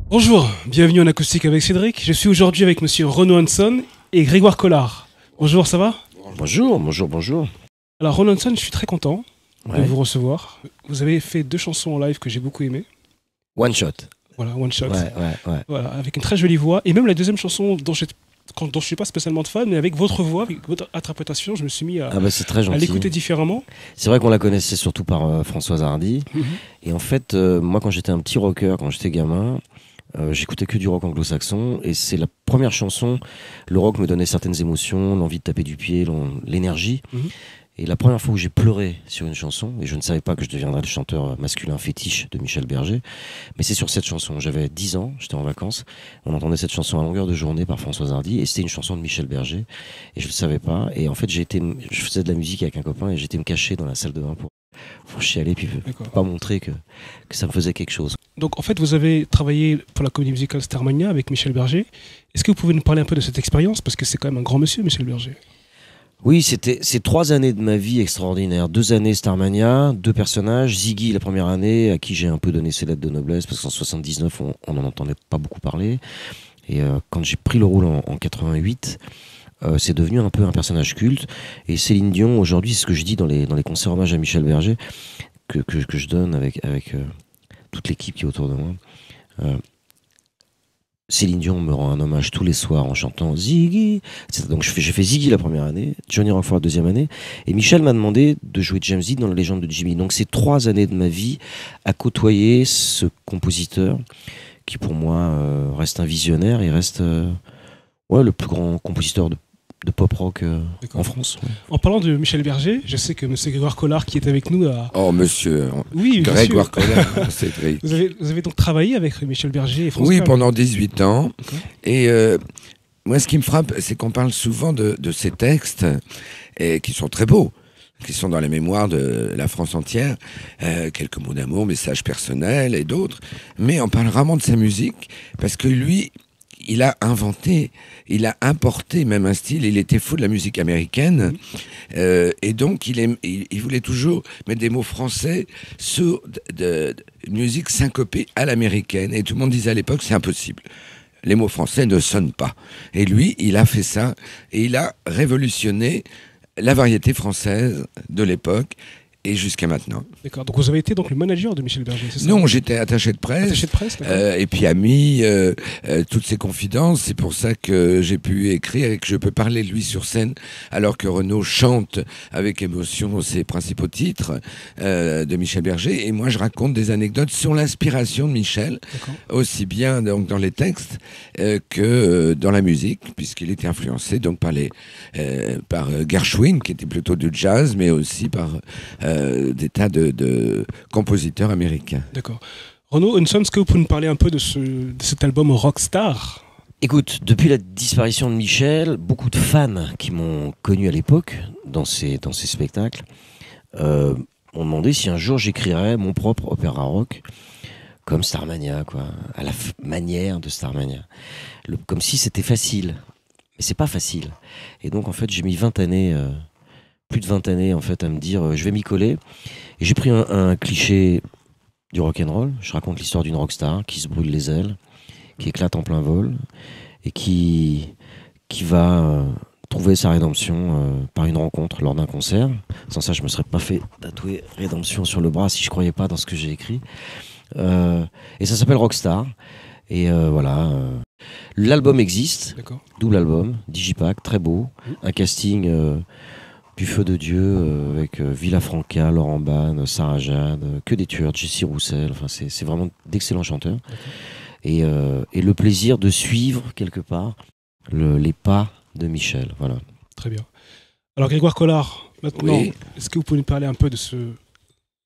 Bonjour, bienvenue en acoustique avec Cédric. Je suis aujourd'hui avec monsieur Renaud Hanson et Grégoire Collard. Bonjour, ça va? Bonjour. Alors Renaud Hanson, je suis très content de Ouais. vous recevoir. Vous avez fait 2 chansons en live que j'ai beaucoup aimées. One shot. Voilà, One Shot. Ouais. Voilà, avec une très jolie voix. Et même la deuxième chanson dont je suis pas spécialement de fan, mais avec votre voix, avec votre interprétation, je me suis mis à, C'est très à gentil. l'écouter différemment. C'est vrai qu'on la connaissait surtout par Françoise Hardy. Mhm. Et en fait, moi quand j'étais un petit rocker, quand j'étais gamin, j'écoutais que du rock anglo-saxon. Et c'est la première chanson, le rock me donnait certaines émotions, l'envie de taper du pied, l'énergie. Mhm. Et la première fois où j'ai pleuré sur une chanson, et je ne savais pas que je deviendrais le chanteur masculin fétiche de Michel Berger, mais c'est sur cette chanson. J'avais 10 ans, j'étais en vacances, on entendait cette chanson à longueur de journée par Françoise Hardy, et c'était une chanson de Michel Berger, et je ne le savais pas. Et en fait, je faisais de la musique avec un copain, et j'étais me cacher dans la salle de bain pour chialer, puis D'accord. pas montrer que ça me faisait quelque chose. Donc en fait, vous avez travaillé pour la comédie musicale Starmania avec Michel Berger. Est-ce que vous pouvez nous parler un peu de cette expérience? Parce que c'est quand même un grand monsieur, Michel Berger. Oui, c'est 3 années de ma vie extraordinaires. 2 années Starmania, 2 personnages. Ziggy, la première année, à qui j'ai un peu donné ses lettres de noblesse, parce qu'en 79, on n'en entendait pas beaucoup parler. Et quand j'ai pris le rôle en 88, c'est devenu un peu un personnage culte. Et Céline Dion, aujourd'hui, c'est ce que je dis dans les concerts hommages à Michel Berger, que je donne avec toute l'équipe qui est autour de moi. Céline Dion me rend un hommage tous les soirs en chantant Ziggy. Donc j'ai fait Ziggy la première année, Johnny Rockford la deuxième année, et Michel m'a demandé de jouer James Dean dans La Légende de Jimmy. Donc c'est 3 années de ma vie à côtoyer ce compositeur qui pour moi reste un visionnaire et reste le plus grand compositeur de pop rock en France. Ouais. En parlant de Michel Berger, je sais que monsieur Grégoire Collard qui est avec nous a... Oh, monsieur Oui, Grégoire Collard, Cédric. Vous avez donc travaillé avec Michel Berger et François. Oui, pendant 18 ans. D'accord. Et moi, ce qui me frappe, c'est qu'on parle souvent de ces textes qui sont très beaux, qui sont dans la mémoire de la France entière. Quelques mots d'amour, messages personnels et d'autres. Mais on parle rarement de sa musique parce que lui... Il a inventé, il a importé même un style, il était fou de la musique américaine, et donc il voulait toujours mettre des mots français sur de musique syncopée à l'américaine, et tout le monde disait à l'époque c'est impossible. Les mots français ne sonnent pas. Et lui, il a fait ça, et il a révolutionné la variété française de l'époque, et jusqu'à maintenant. D'accord, donc vous avez été donc le manager de Michel Berger, c'est ça? Non, j'étais attaché de presse. Attaché de presse, d'accord. Et puis ami, toutes ses confidences. C'est pour ça que j'ai pu écrire et que je peux parler de lui sur scène, alors que Renaud chante avec émotion ses principaux titres de Michel Berger. Et moi, je raconte des anecdotes sur l'inspiration de Michel, aussi bien donc dans les textes que dans la musique, puisqu'il était influencé donc par Gershwin, qui était plutôt du jazz, mais aussi par des tas de compositeurs américains. D'accord. Renaud Hanson, est-ce que vous pouvez nous parler un peu de cet album Rockstar? Écoute, depuis la disparition de Michel, beaucoup de fans qui m'ont connu à l'époque dans ces spectacles m'ont demandé si un jour j'écrirais mon propre opéra rock comme Starmania, quoi, à la manière de Starmania. Comme si c'était facile. Mais c'est pas facile. Et donc en fait j'ai mis 20 années... plus de 20 années en fait à me dire je vais m'y coller, et j'ai pris un cliché du rock'n'roll. Je raconte l'histoire d'une rockstar qui se brûle les ailes, qui éclate en plein vol et qui va trouver sa rédemption par une rencontre lors d'un concert. Sans ça je me serais pas fait tatouer rédemption sur le bras si je croyais pas dans ce que j'ai écrit, et ça s'appelle Rockstar. Et voilà, l'album existe. D'accord. D'où l'album Digipack, très beau, un casting du feu de Dieu, avec Villafranca, Laurent Banne, Sarah Jade, que des tueurs, Jessie Roussel, enfin c'est vraiment d'excellents chanteurs. Et le plaisir de suivre quelque part les pas de Michel, voilà. Très bien. Alors Grégoire Collard, maintenant, Oui. est-ce que vous pouvez nous parler un peu de ce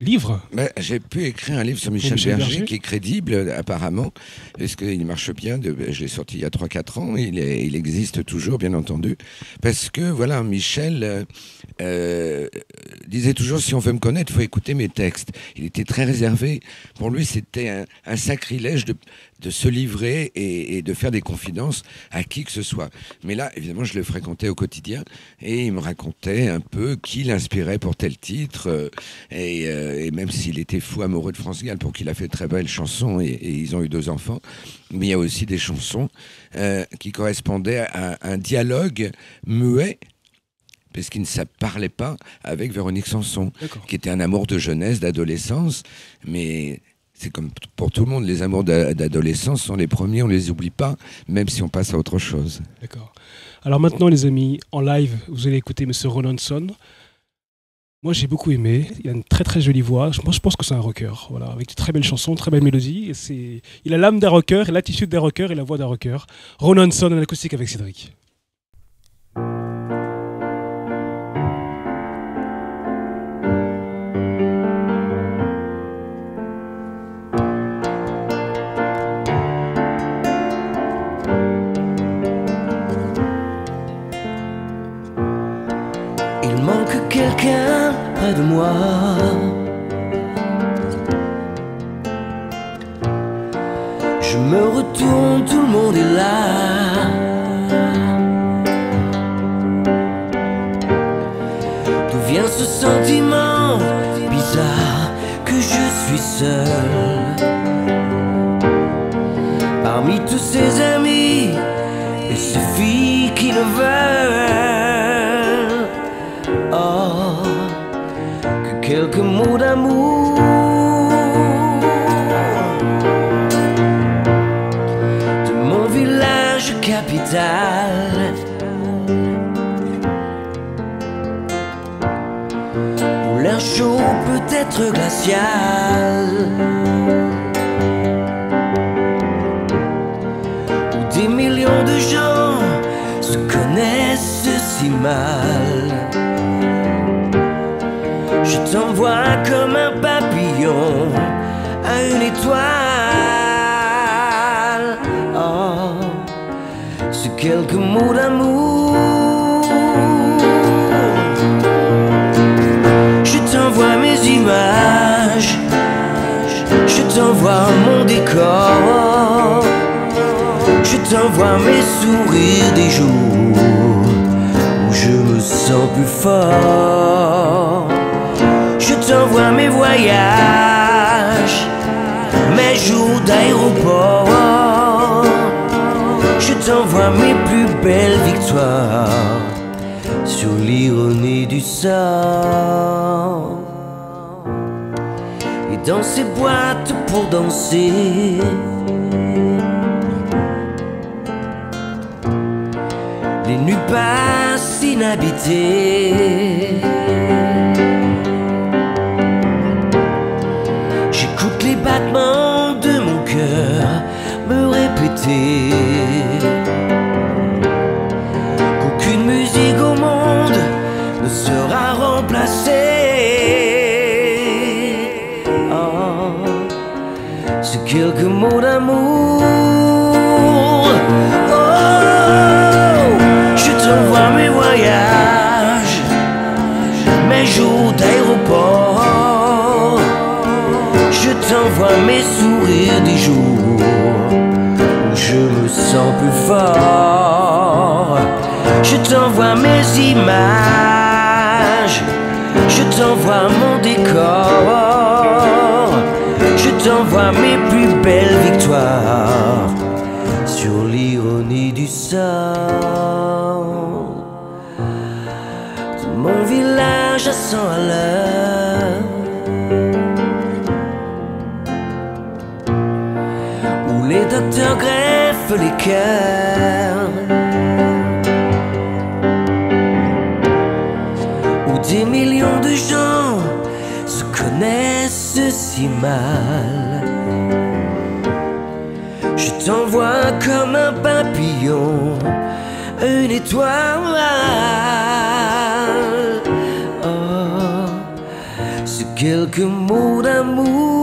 livre? J'ai pu écrire un livre sur Michel Berger qui est crédible apparemment, parce qu'il marche bien. Je l'ai sorti il y a 3-4 ans, il existe toujours bien entendu, parce que voilà, Michel disait toujours si on veut me connaître, il faut écouter mes textes. Il était très réservé. Pour lui, c'était un sacrilège de se livrer et de faire des confidences à qui que ce soit. Mais là, évidemment, je le fréquentais au quotidien et il me racontait un peu qui l'inspirait pour tel titre. Et même s'il était fou amoureux de France Gall, pour qu'il a fait de très belles chansons et ils ont eu 2 enfants, mais il y a aussi des chansons qui correspondaient à un dialogue muet, parce qu'il ne se parlait pas avec Véronique Sanson, qui était un amour de jeunesse, d'adolescence, mais c'est comme pour tout le monde, les amours d'adolescence sont les premiers, on ne les oublie pas, même si on passe à autre chose. D'accord. Alors maintenant, les amis, en live, vous allez écouter M. Ronaldson. Moi, j'ai beaucoup aimé. Il a une très très jolie voix. Moi, je pense que c'est un rocker, voilà, avec de très belles chansons, très belles mélodies. Il a l'âme d'un rocker, l'attitude d'un rocker et la voix d'un rocker. Ronaldson en acoustique avec Cédric. Il manque quelqu'un près de moi. Je me retourne, tout le monde est là. D'où vient ce sentiment bizarre que je suis seul parmi tous ces amis et ces filles qui le veulent? Oh, que quelques mots d'amour de mon village capital, où l'air chaud peut être glacial, où des millions de gens se connaissent si mal. Je t'envoie comme un papillon à une étoile. Oh, ce quelques mots d'amour. Je t'envoie mes images, je t'envoie mon décor, je t'envoie mes sourires des jours où je me sens plus fort. Je t'envoie mes voyages, mes jours d'aéroport. Je t'envoie mes plus belles victoires sur l'ironie du sort. Et dans ces boîtes pour danser, les nuits passent inhabitées. J'écoute les battements de mon cœur me répéter qu'aucune musique au monde ne sera remplacée. Oh, c'est quelques mots d'amour. Oh, je t'envoie mes voyages, mes jours d'aéroport. Je t'envoie mes sourires des jours où je me sens plus fort. Je t'envoie mes images, je t'envoie mon décor, je t'envoie mes plus belles victoires sur l'ironie du sort. De mon village à 100 à l'heure, les docteurs greffent les cœurs, où des millions de gens se connaissent si mal. Je t'envoie comme un papillon une étoile. Oh, c'est quelques mots d'amour.